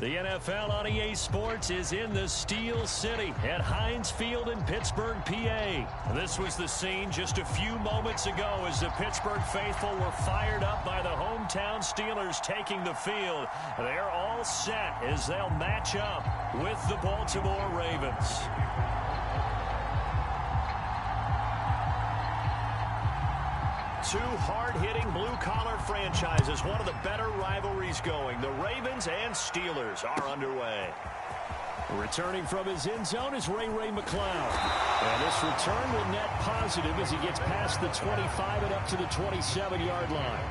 The NFL on EA Sports is in the Steel City at Heinz Field in Pittsburgh, PA. This was the scene just a few moments ago as the Pittsburgh faithful were fired up by the hometown Steelers taking the field. They're all set as they'll match up with the Baltimore Ravens. Two hard-hitting blue-collar franchises, one of the better rivalries going. The Ravens and Steelers are underway. Returning from his end zone is Ray McCloud. And this return will net positive as he gets past the 25 and up to the 27-yard line.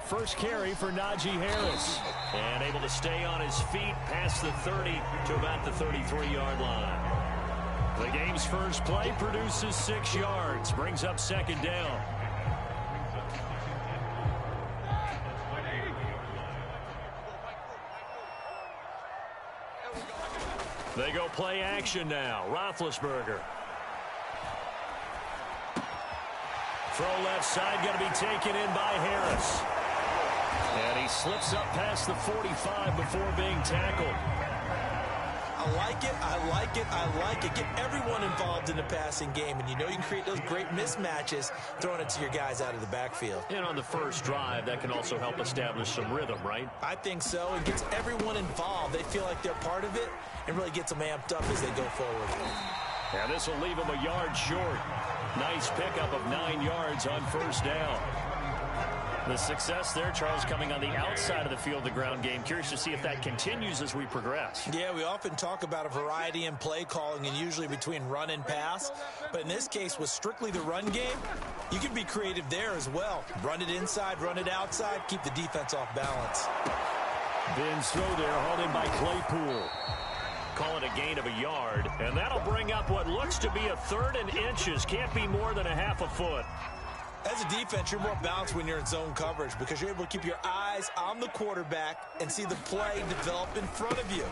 First carry for Najee Harris. And able to stay on his feet past the 30 to about the 33-yard line. The game's first play produces 6 yards. Brings up second down. They go play action now. Roethlisberger. Throw left side, going to be taken in by Harris. And he slips up past the 45 before being tackled. I like it, I like it, I like it. Get everyone involved in the passing game, and you know you can create those great mismatches throwing it to your guys out of the backfield. And on the first drive, that can also help establish some rhythm, right? I think so. It gets everyone involved. They feel like they're part of it and really gets them amped up as they go forward. And this will leave them a yard short. Nice pickup of 9 yards on first down. The success there, Charles, coming on the outside of the field, the ground game. Curious to see if that continues as we progress. Yeah, we often talk about a variety in play calling and usually between run and pass. But in this case, with strictly the run game, you can be creative there as well. Run it inside, run it outside, keep the defense off balance. Ben's throw there, hauled in by Claypool. Call it a gain of a yard, and that'll bring up what looks to be a 3rd and inches. Can't be more than a half a foot. As a defense, you're more balanced when you're in zone coverage because you're able to keep your eyes on the quarterback and see the play develop in front of you.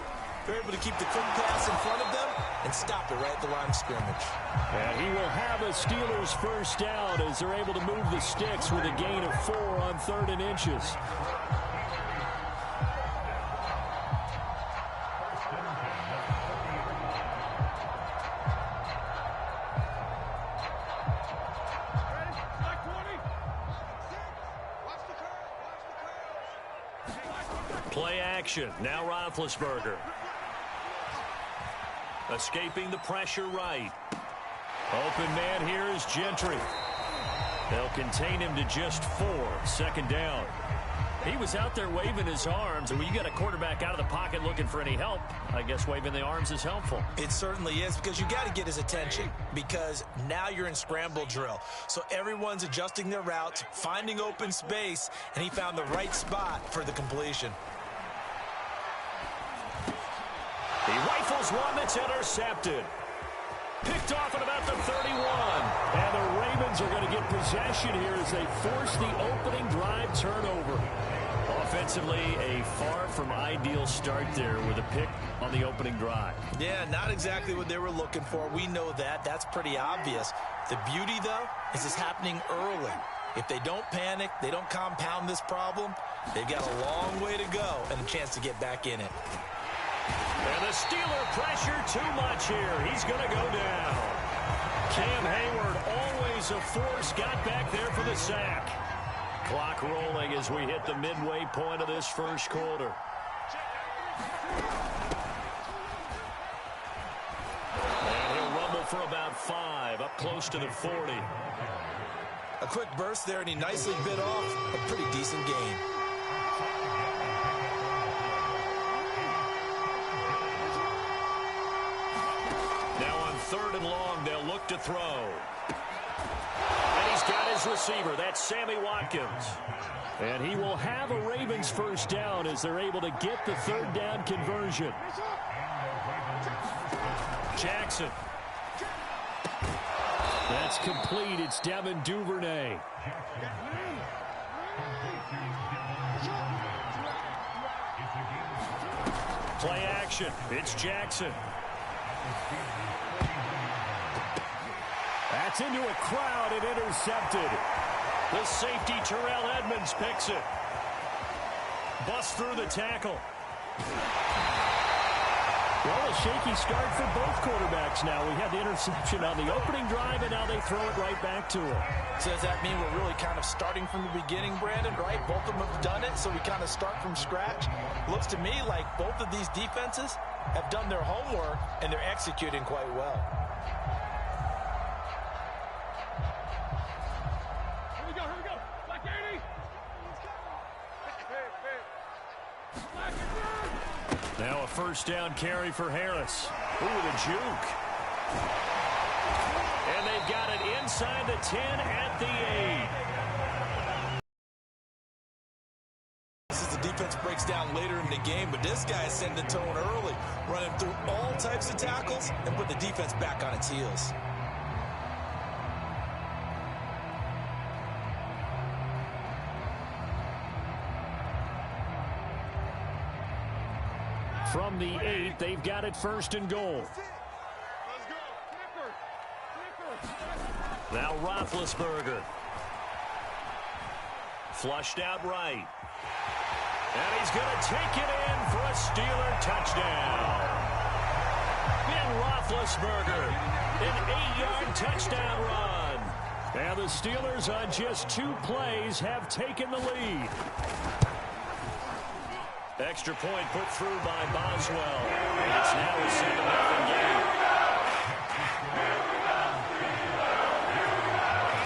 You're able to keep the quick pass in front of them and stop it right at the line of scrimmage. And he will have a Steelers first down as they're able to move the sticks with a gain of 4 on 3rd and inches. Play action. Now Roethlisberger. Escaping the pressure right. Open man here is Gentry. They'll contain him to just 4. Second down. He was out there waving his arms, and when you got a quarterback out of the pocket looking for any help, I guess waving the arms is helpful. It certainly is, because you got to get his attention, because now you're in scramble drill. So everyone's adjusting their routes, finding open space, and he found the right spot for the completion. He rifles one that's intercepted. Picked off at about the 31. And the Ravens are going to get possession here as they force the opening drive turnover. Offensively, a far from ideal start there with a pick on the opening drive. Yeah, not exactly what they were looking for. We know that. That's pretty obvious. The beauty, though, is it's happening early. If they don't panic, they don't compound this problem, they've got a long way to go and a chance to get back in it. And the Steeler pressure too much here. He's going to go down. Cam Hayward, always a force, got back there for the sack. Clock rolling as we hit the midway point of this first quarter. And he'll rumble for about 5, up close to the 40. A quick burst there, and he nicely bit off a pretty decent gain. Now on 3rd and long, they'll look to throw. And he's got his receiver. That's Sammy Watkins. And he will have a Ravens first down as they're able to get the 3rd down conversion. Jackson. That's complete. It's Devin Duvernay. Play action. It's Jackson. That's into a crowd and intercepted. The safety, Terrell Edmonds, picks it. Busts through the tackle. Well, a shaky start for both quarterbacks now. We had the interception on the opening drive, and now they throw it right back to him. So does that mean we're really kind of starting from the beginning, Brandon, right? Both of them have done it, so we kind of start from scratch. Looks to me like both of these defenses have done their homework, and they're executing quite well. Here we go. Black 80. Now a first down carry for Harris. Ooh, the juke. And they've got it inside the 10 at the 8. This is the defense breaks down later in the game, but this guy is setting the tone early, running through all types of tackles and put the defense back on its heels. From the 8, they've got it first and goal. Now Roethlisberger. Flushed out right. And he's going to take it in for a Steeler touchdown. Ben Roethlisberger, an 8-yard touchdown run. And the Steelers on just 2 plays have taken the lead. Extra point put through by Boswell. It's now a 7-0 game.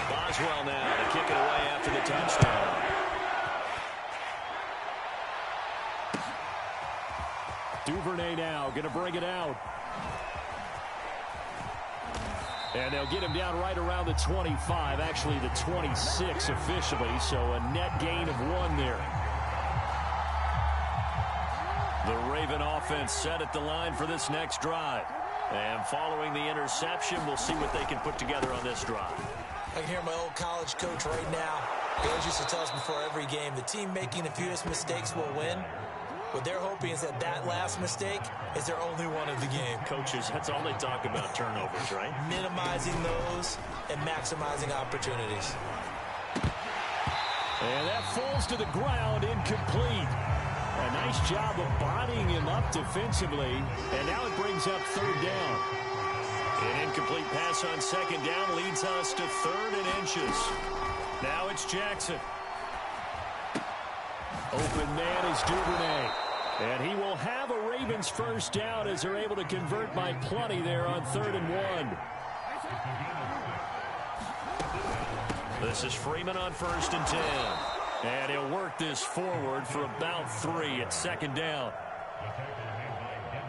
Boswell now to kick it away after the touchdown. Duvernay now going to bring it out. And they'll get him down right around the 25, actually the 26 officially, so a net gain of 1 there. The Raven offense set at the line for this next drive. And following the interception, we'll see what they can put together on this drive. I can hear my old college coach right now. He always used to tell us before every game, the team making the fewest mistakes will win. What they're hoping is that that last mistake is their only one of the game. Coaches, that's all they talk about, turnovers, right? Minimizing those and maximizing opportunities. And that falls to the ground, incomplete. A nice job of bodying him up defensively, and now it brings up 3rd down. An incomplete pass on 2nd down leads us to 3rd and inches. Now it's Jackson. Open man is Duvernay. And he will have a Ravens first down as they're able to convert by plenty there on 3rd and 1. This is Freeman on 1st and 10. And he'll work this forward for about 3 at 2nd down.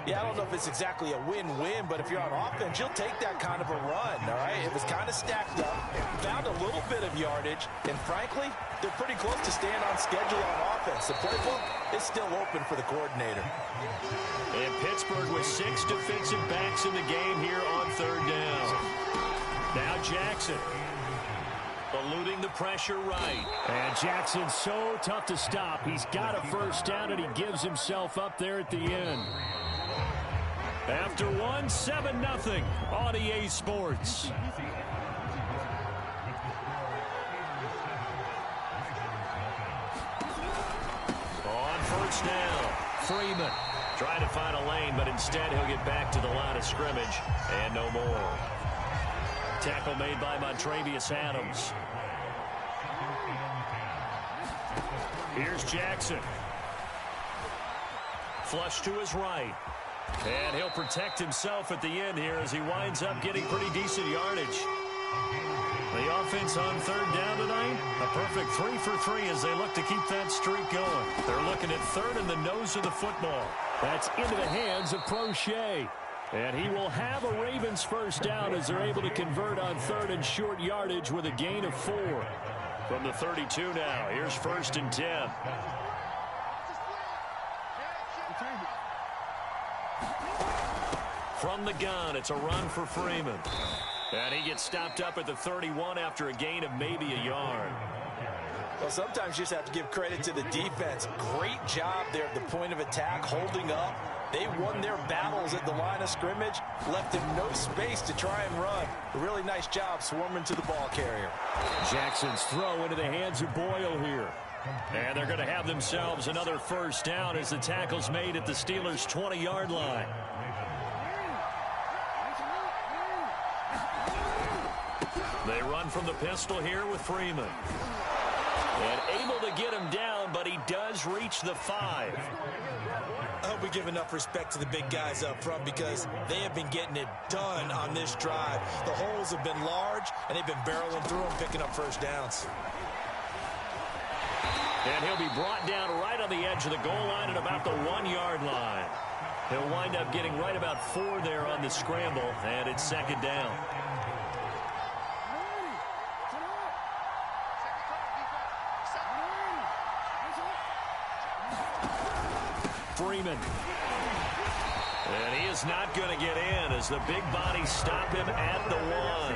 Yeah, I don't know if it's exactly a win-win, but if you're on offense, you'll take that kind of a run, all right? It was kind of stacked up, found a little bit of yardage, and frankly, they're pretty close to staying on schedule on offense. The playbook is still open for the coordinator. And Pittsburgh with 6 defensive backs in the game here on 3rd down. Now Jackson. Eluding the pressure right. And Jackson's so tough to stop. He's got a first down, and he gives himself up there at the end. After 7-0 on EA Sports. On 1st down, Freeman trying to find a lane, but instead he'll get back to the line of scrimmage, and no more. Tackle made by Montrevious Adams. Here's Jackson. Flush to his right. And he'll protect himself at the end here as he winds up getting pretty decent yardage. The offense on 3rd down tonight, a perfect 3 for 3 as they look to keep that streak going. They're looking at 3rd in the nose of the football. That's into the hands of Prochet. And he will have a Ravens first down as they're able to convert on 3rd and short yardage with a gain of 4. From the 32 now, here's 1st and 10. From the gun, it's a run for Freeman. And he gets stopped up at the 31 after a gain of maybe a yard. Well, sometimes you just have to give credit to the defense. Great job there at the point of attack, holding up, They won their battles at the line of scrimmage, left him no space to try and run. A really nice job swarming to the ball carrier. Jackson's throw into the hands of Boyle here. And they're going to have themselves another first down as the tackle's made at the Steelers' 20-yard line. They run from the pistol here with Freeman. And able to get him down, but he does reach the 5. I hope we give enough respect to the big guys up front because they have been getting it done on this drive. The holes have been large, and they've been barreling through them, picking up first downs. And he'll be brought down right on the edge of the goal line at about the 1-yard line. He'll wind up getting right about 4 there on the scramble, and it's second down. Freeman. And he is not going to get in as the big bodies stop him at the 1.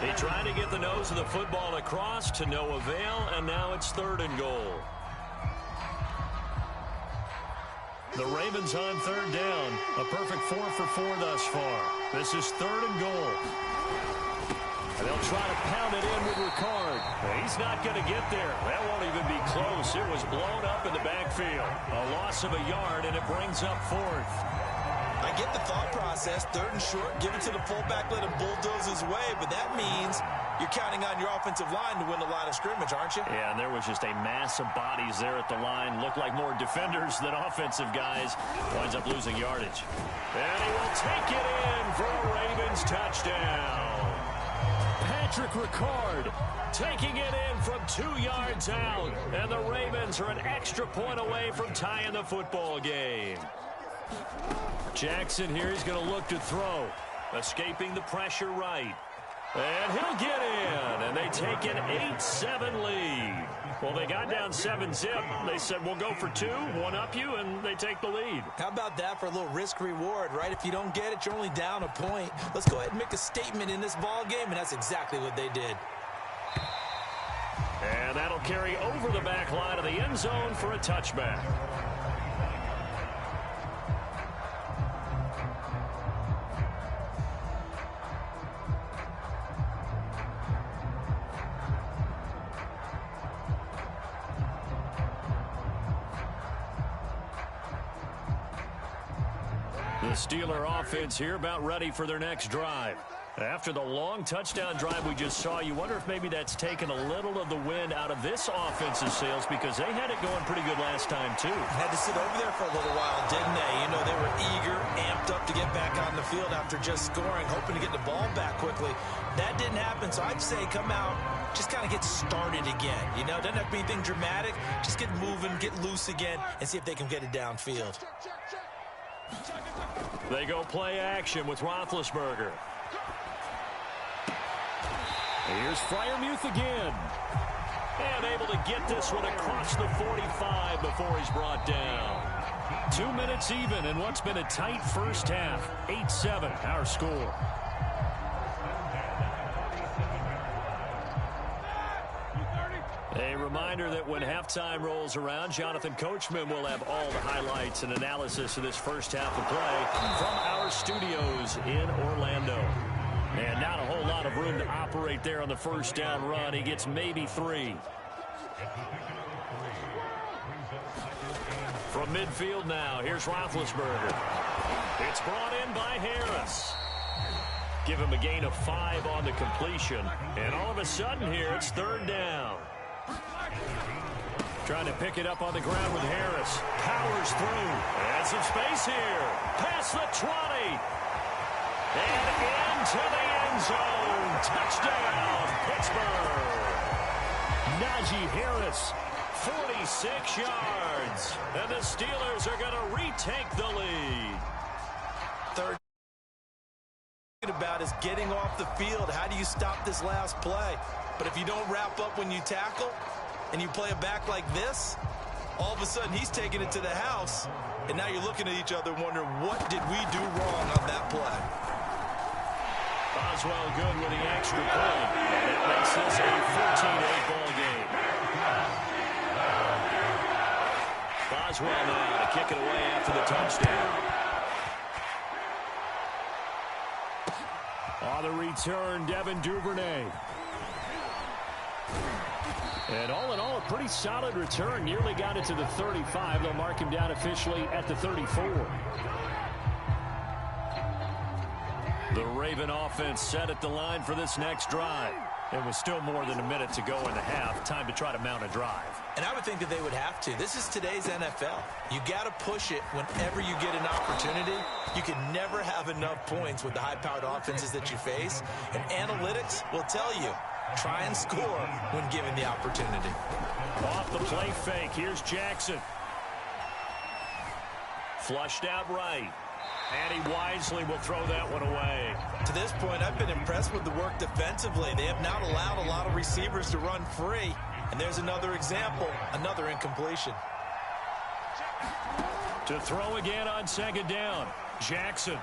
They tried to get the nose of the football across to no avail, and now it's 3rd and goal. The Ravens on 3rd down. A perfect 4 for 4 thus far. This is 3rd and goal. And they'll try to pound it in with Ricard. He's not going to get there. That won't even be close. It was blown up in the backfield. A loss of a yard, and it brings up 4th. I get the thought process. 3rd and short, give it to the fullback, let him bulldoze his way. But that means you're counting on your offensive line to win the line of scrimmage, aren't you? Yeah, and there was just a mass of bodies there at the line. Looked like more defenders than offensive guys. Winds up losing yardage. And he will take it in for a Ravens touchdown. Patrick Ricard taking it in from 2 yards out. And the Ravens are an extra point away from tying the football game. Jackson here is going to look to throw. Escaping the pressure right. And he'll get in. And they take an 8-7 lead. Well, they got down 7-zip. They said, we'll go for 2, one up you, and they take the lead. How about that for a little risk-reward, right? If you don't get it, you're only down a point. Let's go ahead and make a statement in this ball game, and that's exactly what they did. And that'll carry over the back line of the end zone for a touchback. The Steeler offense here about ready for their next drive. After the long touchdown drive we just saw, you wonder if maybe that's taken a little of the wind out of this offense's sails because they had it going pretty good last time, too. Had to sit over there for a little while, didn't they? You know, they were eager, amped up to get back on the field after just scoring, hoping to get the ball back quickly. That didn't happen, so I'd say come out, just kind of get started again. You know, doesn't have to be anything dramatic. Just get moving, get loose again, and see if they can get it downfield. They go play action with Roethlisberger. Here's Freiermuth again. And able to get this one across the 45 before he's brought down. 2 minutes even in what's been a tight first half. 8-7 our score. A reminder that when halftime rolls around, Jonathan Coachman will have all the highlights and analysis of this first half of play from our studios in Orlando. And not a whole lot of room to operate there on the first down run. He gets maybe 3. From midfield now, here's Roethlisberger. It's brought in by Harris. Give him a gain of 5 on the completion. And all of a sudden here, it's 3rd down. Trying to pick it up on the ground with Harris. Powers through. And some space here. Past the 20. And into the end zone. Touchdown, Pittsburgh. Najee Harris, 46 yards. And the Steelers are going to retake the lead. Third about is getting off the field. How do you stop this last play? But if you don't wrap up when you tackle and you play it back like this, all of a sudden he's taking it to the house. And now you're looking at each other wondering, what did we do wrong on that play? Boswell good with the extra point. And it makes this a 14-8 ball game. Boswell now to kick it away after the touchdown. On the return, Devin Duvernay. And all in all, a pretty solid return. Nearly got it to the 35. They'll mark him down officially at the 34. The Raven offense set at the line for this next drive. It was still more than a minute to go in the half. Time to try to mount a drive. And I would think that they would have to. This is today's NFL. You got to push it whenever you get an opportunity. You can never have enough points with the high-powered offenses that you face. And analytics will tell you, try and score when given the opportunity. Off the play fake. Here's Jackson. Flushed out right. And he wisely will throw that one away. To this point, I've been impressed with the work defensively. They have not allowed a lot of receivers to run free. And there's another example, another incompletion. To throw again on second down. Jackson.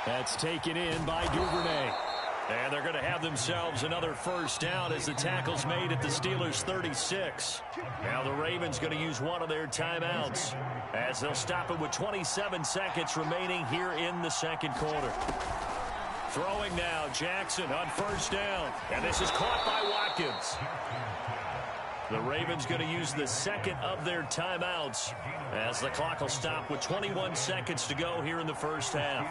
That's taken in by Duvernay. And they're going to have themselves another first down as the tackle's made at the Steelers' 36. Now the Ravens going to use one of their timeouts as they'll stop it with 27 seconds remaining here in the second quarter. Throwing now, Jackson on first down. And this is caught by Watkins. The Ravens going to use the second of their timeouts as the clock will stop with 21 seconds to go here in the first half.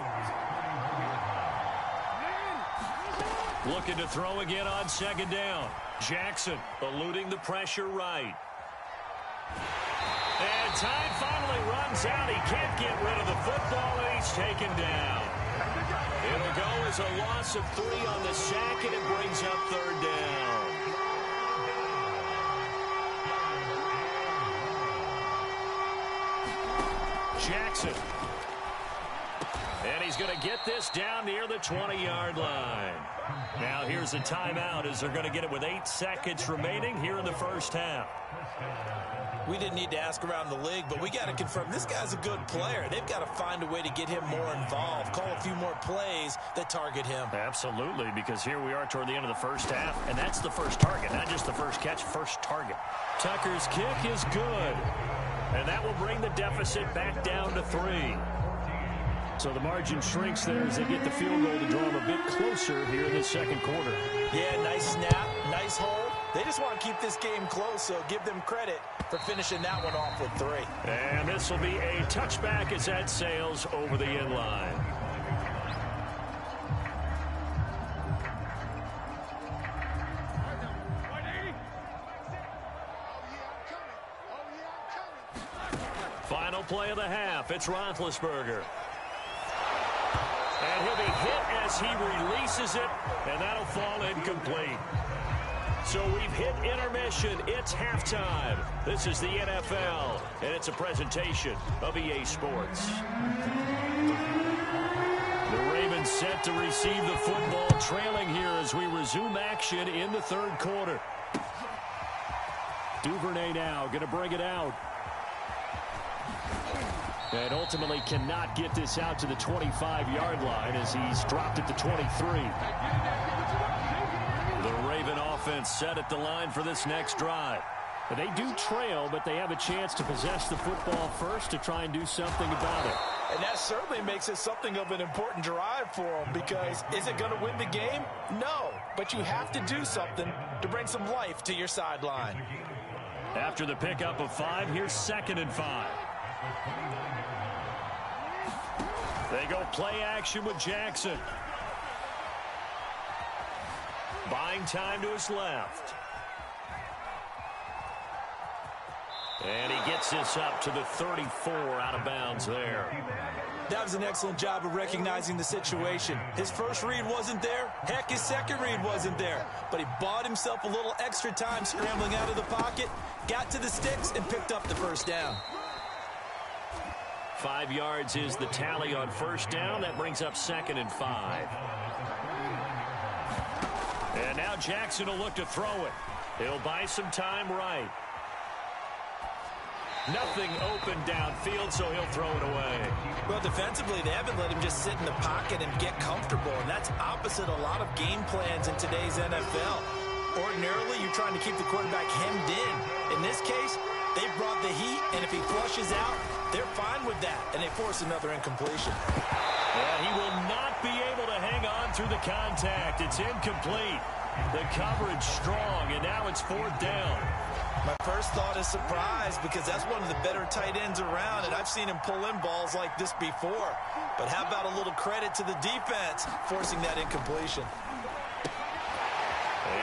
Looking to throw again on second down. Jackson eluding the pressure right. And time finally runs out. He can't get rid of the football, and he's taken down. It'll go as a loss of 3 on the sack, and it brings up third down. Jackson. And he's going to get this down near the 20-yard line. Now here's a timeout as they're going to get it with 8 seconds remaining here in the first half. We didn't need to ask around the league, but we got to confirm this guy's a good player. They've got to find a way to get him more involved, call a few more plays that target him. Absolutely, because here we are toward the end of the first half, and that's the first target, not just the first catch, first target. Tucker's kick is good, and that will bring the deficit back down to 3. So the margin shrinks there as they get the field goal to draw them a bit closer here in the second quarter. Yeah, nice snap, nice hold. They just want to keep this game close, so give them credit for finishing that one off with 3. And this will be a touchback as that sails over the end line. Final play of the half. It's Roethlisberger. And he'll be hit as he releases it, and that'll fall incomplete. So we've hit intermission. It's halftime. This is the NFL, and it's a presentation of EA Sports. The Ravens set to receive the football, trailing here as we resume action in the third quarter. Duvernay now going to bring it out. And ultimately cannot get this out to the 25-yard line as he's dropped it to 23. The Raven offense set at the line for this next drive. They do trail, but they have a chance to possess the football first to try and do something about it. And that certainly makes it something of an important drive for them, because is it going to win the game? No, but you have to do something to bring some life to your sideline. After the pickup of 5, here's 2nd and 5. They go play action with Jackson. Buying time to his left. And he gets this up to the 34 out of bounds there. That was an excellent job of recognizing the situation. His first read wasn't there. Heck, his second read wasn't there. But he bought himself a little extra time scrambling out of the pocket, got to the sticks, and picked up the first down. 5 yards is the tally on first down. That brings up 2nd and 5. And now Jackson will look to throw it. He'll buy some time right. Nothing open downfield, so he'll throw it away. Well, defensively, they haven't let him just sit in the pocket and get comfortable, and that's opposite a lot of game plans in today's NFL. Ordinarily, you're trying to keep the quarterback hemmed in. In this case, They brought the heat, and if he flushes out, they're fine with that, and they force another incompletion. Yeah, he will not be able to hang on through the contact. It's incomplete. The coverage strong, and now it's 4th down. My first thought is surprise because that's one of the better tight ends around, and I've seen him pull in balls like this before. But how about a little credit to the defense forcing that incompletion?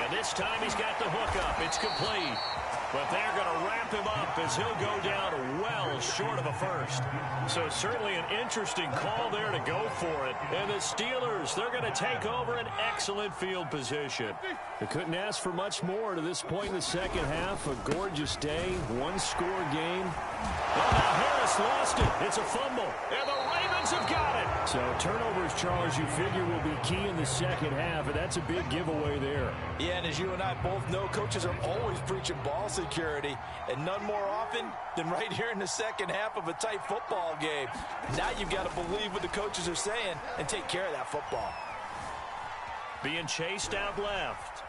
And this time he's got the hook up. It's complete. But they're going to wrap him up as he'll go down well short of a first. So certainly an interesting call there to go for it. And the Steelers, they're going to take over an excellent field position. They couldn't ask for much more to this point in the second half. A gorgeous day, one-score game. Well, now Harris lost it. It's a fumble. And the Ravens have got it. So turnovers, Charles, you figure will be key in the second half, and that's a big giveaway there. Yeah, and as you and I both know, coaches are always preaching ball security, and none more often than right here in the second half of a tight football game. Now you've got to believe what the coaches are saying and take care of that football. Being chased out left.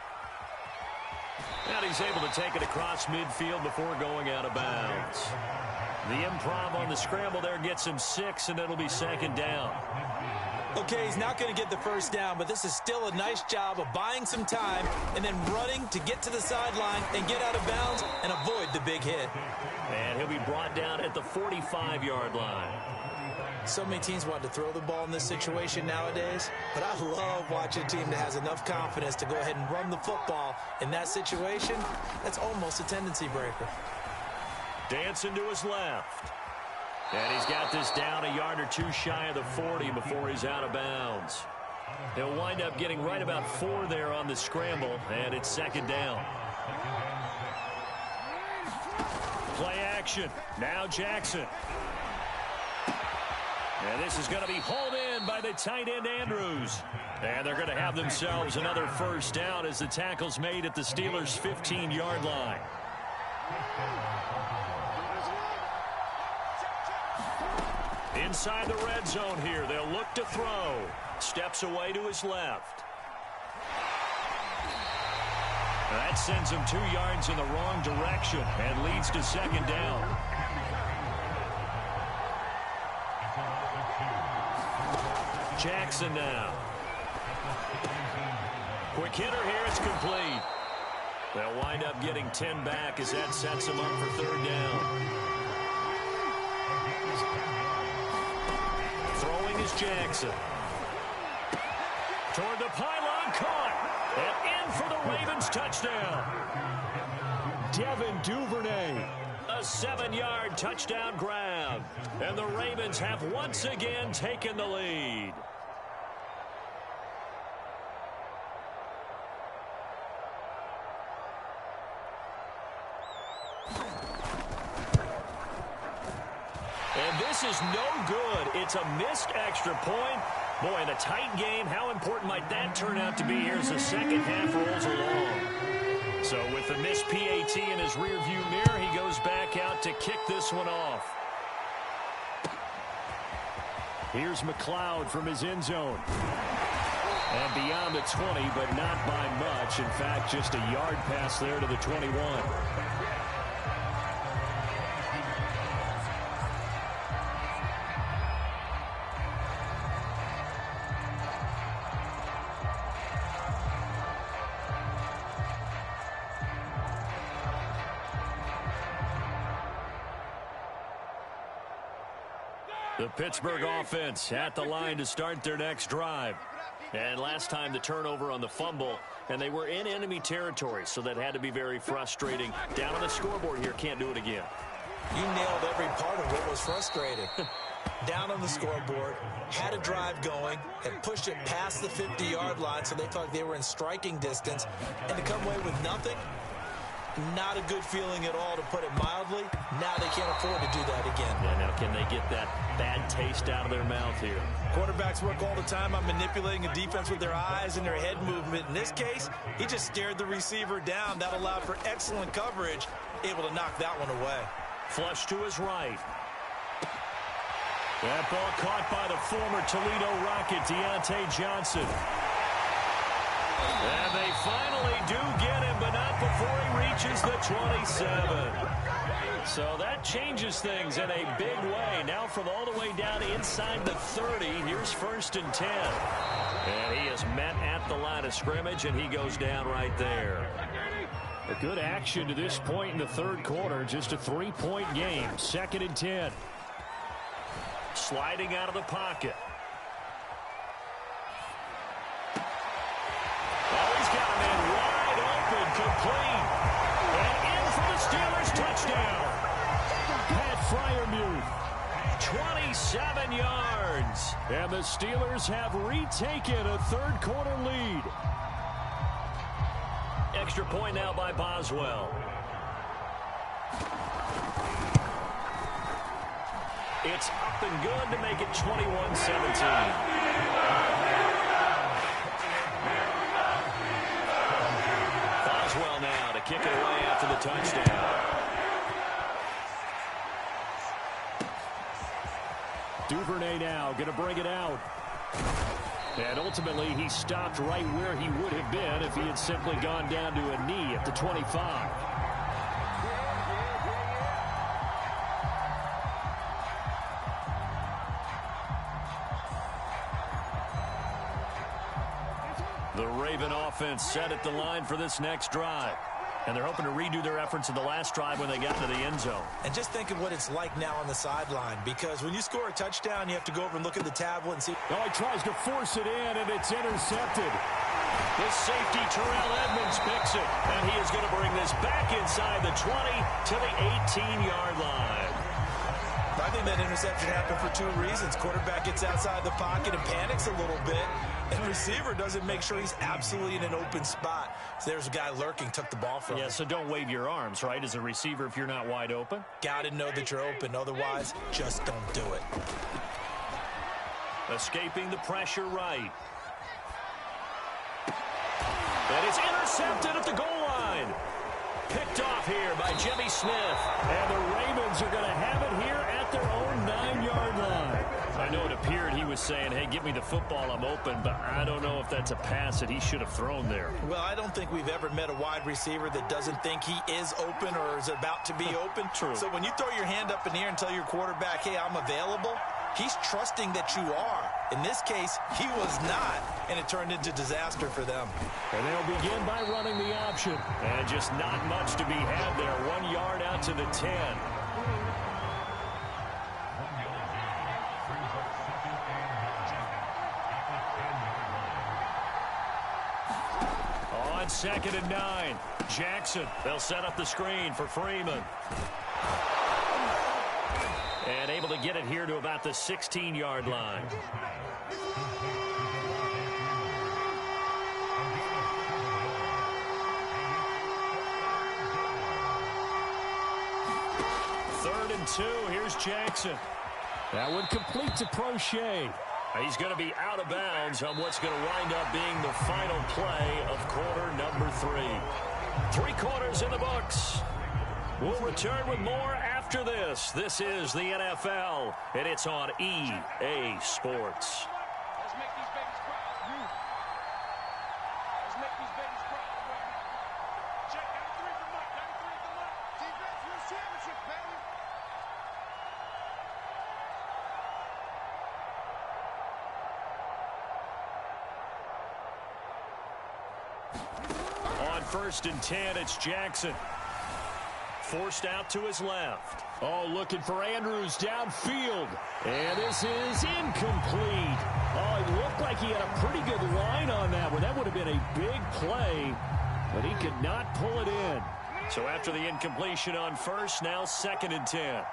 And he's able to take it across midfield before going out of bounds. The improv on the scramble there gets him 6, and it'll be 2nd down. Okay, he's not going to get the first down, but this is still a nice job of buying some time and then running to get to the sideline and get out of bounds and avoid the big hit. And he'll be brought down at the 45-yard line. So many teams want to throw the ball in this situation nowadays, but I love watching a team that has enough confidence to go ahead and run the football. In that situation, that's almost a tendency breaker. Dancing to his left. And he's got this down a yard or two shy of the 40 before he's out of bounds. He'll wind up getting right about 4 there on the scramble, and it's 2nd down. Play action. Now Jackson. And this is going to be hauled in by the tight end Andrews. And they're going to have themselves another first down as the tackle's made at the Steelers' 15-yard line. Inside the red zone here, they'll look to throw. Steps away to his left. That sends him 2 yards in the wrong direction and leads to 2nd down. Jackson now. Quick hitter here, it's complete. They'll wind up getting 10 back as that sets them up for 3rd down. Throwing is Jackson. Toward the pylon, caught. And in for the Ravens touchdown. Devin Duvernay. A 7-yard touchdown grab. And the Ravens have once again taken the lead. And this is no good. It's a missed extra point. Boy, in a tight game, how important might that turn out to be here as the second half rolls along? So with the missed PAT in his rearview mirror, he goes back out to kick this one off. Here's McLeod from his end zone. And beyond the 20, but not by much. In fact, just a yard pass there to the 21. The Pittsburgh offense at the line to start their next drive. And last time the turnover on the fumble, and they were in enemy territory, so that had to be very frustrating. Down on the scoreboard here, can't do it again. You nailed every part of what was frustrating. Down on the scoreboard, had a drive going, had pushed it past the 50-yard line, so they thought they were in striking distance, and to come away with nothing, not a good feeling at all, to put it mildly. Now they can't afford to do that again. Yeah, now can they get that bad taste out of their mouth here? Quarterbacks work all the time on manipulating a defense with their eyes and their head movement. In this case, he just stared the receiver down. That allowed for excellent coverage, able to knock that one away. Flush to his right. That ball caught by the former Toledo Rocket, Deontay Johnson. And they finally do get him, but not before he reaches the 27. So that changes things in a big way. Now from all the way down inside the 30, here's 1st and 10. And he is met at the line of scrimmage, and he goes down right there. A good action to this point in the third quarter. Just a 3-point game. 2nd and 10. Sliding out of the pocket. Oh, he's got a man wide open, complete. And in for the Steelers touchdown. Pat Freiermuth, 27 yards. And the Steelers have retaken a third quarter lead. Extra point now by Boswell. It's up and good to make it 21-17. Boswell now to kick it away after the touchdown. Duvernay now going to bring it out. And ultimately, he stopped right where he would have been if he had simply gone down to a knee at the 25. The Raven offense set at the line for this next drive. And they're hoping to redo their efforts in the last drive when they got to the end zone. And just think of what it's like now on the sideline, because when you score a touchdown, you have to go over and look at the tablet and see. Oh, he tries to force it in, and it's intercepted. This safety, Terrell Edmonds, picks it, and he is going to bring this back inside the 20 to the 18-yard line. I think that interception happened for 2 reasons. Quarterback gets outside the pocket and panics a little bit, and the receiver doesn't make sure he's absolutely in an open spot. So there's a guy lurking, took the ball from him. Yeah, so don't wave your arms, right, as a receiver if you're not wide open. Got to know that you're open. Otherwise, just don't do it. Escaping the pressure right. And it's intercepted at the goal line. Picked off here by Jimmy Smith. And the Ravens are going to have it here at their own 9-yard line. I know it appeared he was saying, hey, give me the football, I'm open, but I don't know if that's a pass that he should have thrown there. Well, I don't think we've ever met a wide receiver that doesn't think he is open or is about to be open. True. So when you throw your hand up in the air and tell your quarterback, hey, I'm available, he's trusting that you are. In this case, he was not, and it turned into disaster for them. And they'll begin by running the option. And just not much to be had there. 1 yard out to the 10. On 2nd and 9, Jackson. They'll set up the screen for Freeman. And able to get it here to about the 16-yard line. Third and 2. Here's Jackson. That one complete to Prochet. He's going to be out of bounds on what's going to wind up being the final play of quarter number 3. 3 quarters in the books. We'll return with more after this. This is the NFL, and it's on EA Sports. Let's make these babies proud. Let's make these babies proud. Check down 3 from Mike. Down 3 from Mike. Defense wins championship, baby. On 1st and 10, it's Jackson. Forced out to his left. Oh, looking for Andrews downfield. And this is incomplete. Oh, it looked like he had a pretty good line on that one. That would have been a big play, but he could not pull it in. So after the incompletion on 1st, now 2nd and 10.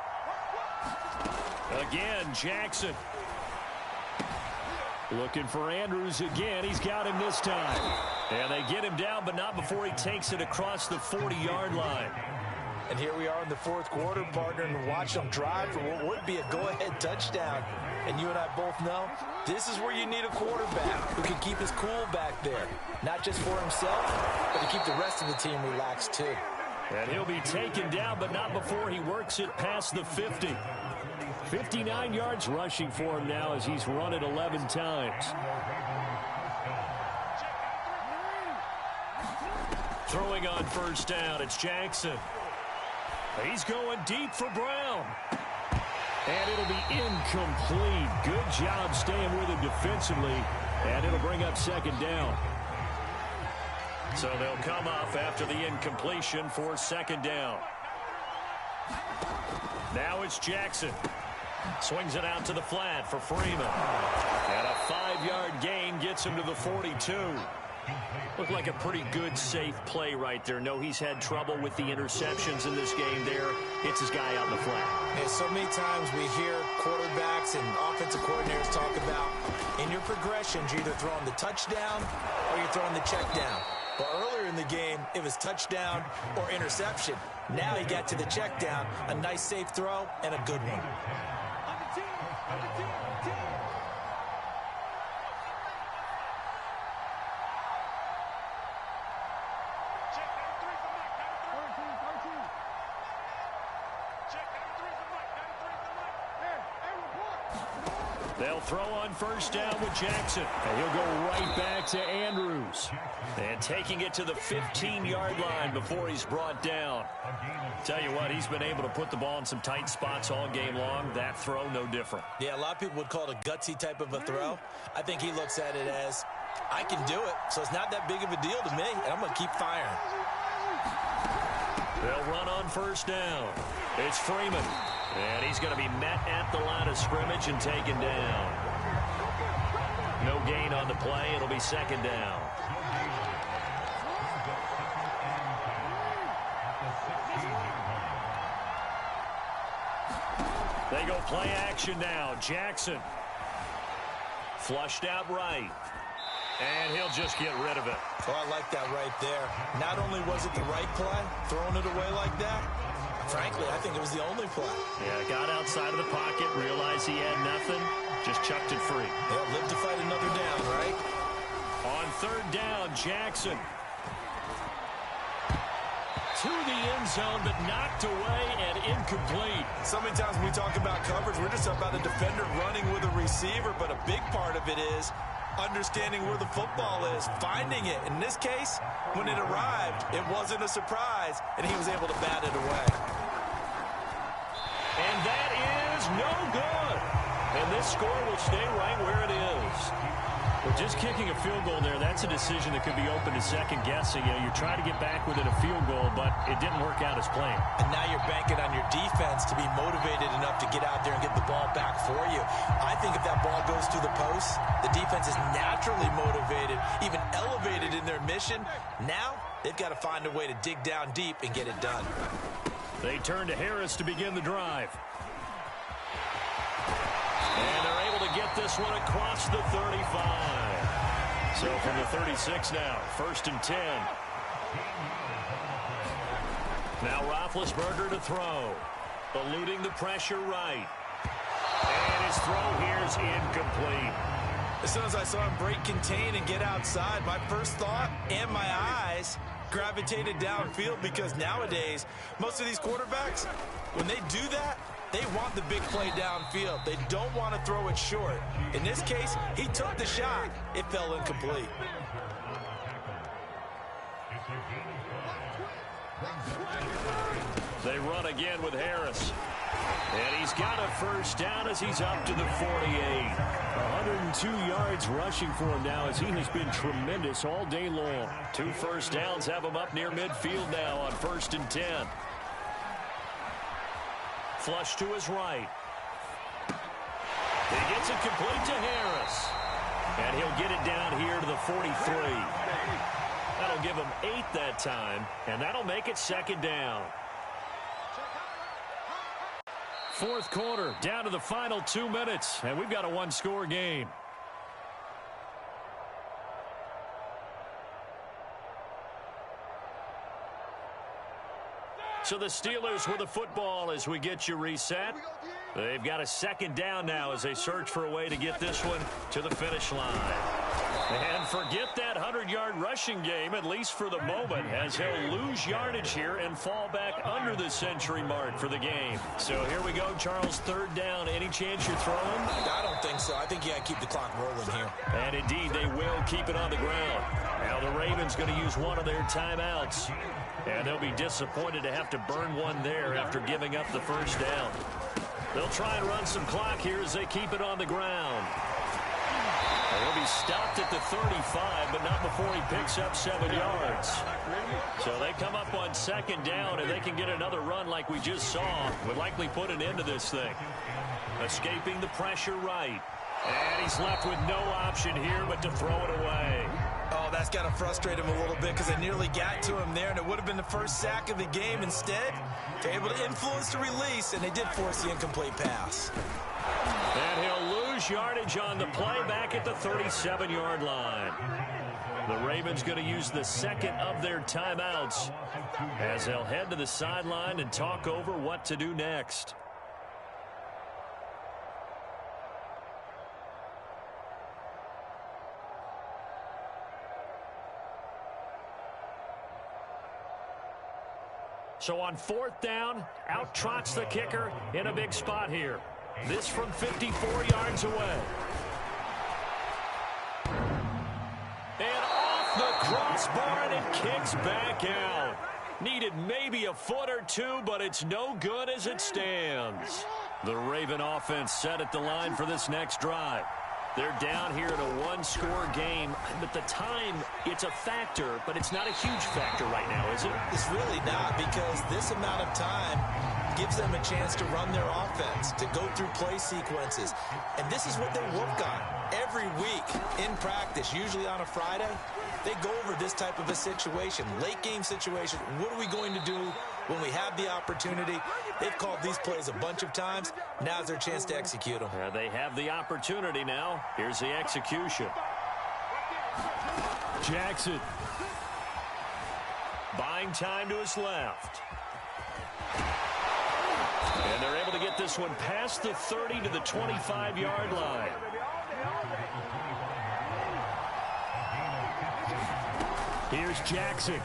Again, Jackson. Looking for Andrews again. He's got him this time. And they get him down, but not before he takes it across the 40-yard line. And here we are in the 4th quarter, partner, and watch them drive for what would be a go-ahead touchdown. And you and I both know this is where you need a quarterback who can keep his cool back there. Not just for himself, but to keep the rest of the team relaxed too. And he'll be taken down, but not before he works it past the 50. 59 yards rushing for him now as he's run it 11 times. Throwing on first down, it's Jackson. He's going deep for Brown. And it'll be incomplete. Good job staying with him defensively. And it'll bring up second down. So they'll come off after the incompletion for second down. Now it's Jackson. Swings it out to the flat for Freeman. And a 5-yard gain gets him to the 42. Looked like a pretty good, safe play right there. No, he's had trouble with the interceptions in this game there. It's his guy out in the flat. Yeah, so many times we hear quarterbacks and offensive coordinators talk about in your progressions, you're either throwing the touchdown or you're throwing the check down. But earlier in the game, it was touchdown or interception. Now he got to the check down, a nice safe throw, and a good one. They'll throw on first down with Jackson. And he'll go right back to Andrews. And taking it to the 15-yard line before he's brought down. Tell you what, he's been able to put the ball in some tight spots all game long. That throw, no different. Yeah, a lot of people would call it a gutsy type of a throw. I think he looks at it as, I can do it, so it's not that big of a deal to me, and I'm going to keep firing. They'll run on first down. It's Freeman. And he's going to be met at the line of scrimmage and taken down. No gain on the play. It'll be second down. They go play action now. Jackson. Flushed out right. And he'll just get rid of it. Oh, I like that right there. Not only was it the right play, throwing it away like that, frankly, I think it was the only play. Yeah, got outside of the pocket, realized he had nothing, just chucked it free. They'll live to fight another down, right? On third down, Jackson. To the end zone, but knocked away and incomplete. So many times when we talk about coverage, we're just about a defender running with a receiver, but a big part of it is understanding where the football is, finding it. In this case, when it arrived, it wasn't a surprise, and he was able to bat it away. And that is no good. And this score will stay right where it is. But just kicking a field goal there, that's a decision that could be open to second guessing. You know, you're trying to get back within a field goal, but it didn't work out as planned. And now you're banking on your defense to be motivated enough to get out there and get the ball back for you. I think if that ball goes through the post, the defense is naturally motivated, even elevated in their mission. Now they've got to find a way to dig down deep and get it done. They turn to Harris to begin the drive. And they're able to get this one across the 35. So from the 36 now, 1st and 10. Now Roethlisberger to throw. Eluding the pressure right. And his throw here is incomplete. As soon as I saw him break contain and get outside, my first thought and my eyes gravitated downfield, because nowadays, most of these quarterbacks, when they do that, they want the big play downfield. They don't want to throw it short. In this case, he took the shot. It fell incomplete. They run again with Harris. And he's got a first down as he's up to the 48. 102 yards rushing for him now, as he has been tremendous all day long. 2 first downs have him up near midfield now on 1st and 10. Flush to his right. He gets it complete to Harris. And he'll get it down here to the 43. That'll give him 8 that time, and that'll make it second down. 4th quarter, down to the final 2 minutes, and we've got a 1-score game. So the Steelers with the football as we get you reset. They've got a second down now as they search for a way to get this one to the finish line. And forget that 100-yard rushing game, at least for the moment, as he'll lose yardage here and fall back under the century mark for the game. So here we go, Charles, third down. Any chance you're throwing? I don't think so. I think you got to keep the clock rolling here. And indeed, they will keep it on the ground. Now the Ravens going to use one of their timeouts. And they'll be disappointed to have to burn one there after giving up the first down. They'll try and run some clock here as they keep it on the ground. He'll be stopped at the 35, but not before he picks up 7 yards. So they come up on second down, and they can get another run like we just saw. Would likely put an end to this thing. Escaping the pressure right. And he's left with no option here but to throw it away. Oh, that's got to frustrate him a little bit because they nearly got to him there, and it would have been the first sack of the game. Instead, they're able to influence the release, and they did force the incomplete pass. And he'll lose yardage on the play back at the 37-yard line. The Ravens going to use the second of their timeouts as they'll head to the sideline and talk over what to do next. So on fourth down, out trots the kicker in a big spot here. This from 54 yards away. And off the crossbar, and it kicks back out. Needed maybe a foot or two, but it's no good as it stands. The Raven offense set at the line for this next drive. They're down here in a one-score game. But the time, it's a factor, but it's not a huge factor right now, is it? It's really not, because this amount of time gives them a chance to run their offense, to go through play sequences. And this is what they work on every week in practice, usually on a Friday. They go over this type of a situation, late game situation. What are we going to do when we have the opportunity? They've called these plays a bunch of times. Now's their chance to execute them. They have the opportunity now. Here's the execution. Jackson. Buying time to his left. And they're able to get this one past the 30 to the 25-yard line. Here's Jackson.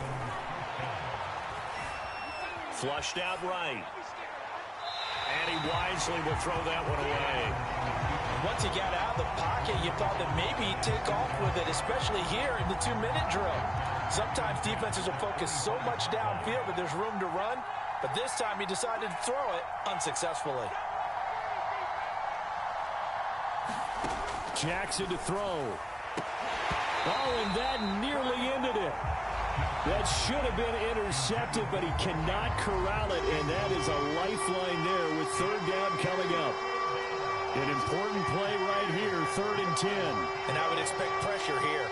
Flushed out right. And he wisely will throw that one away. Once he got out of the pocket, you thought that maybe he'd take off with it, especially here in the 2-minute drill. Sometimes defenses will focus so much downfield that there's room to run, but this time he decided to throw it unsuccessfully. Jackson to throw. Oh, and that nearly ended it. That should have been intercepted, but he cannot corral it, and that is a lifeline there with third down coming up. An important play right here, 3rd and 10. And I would expect pressure here.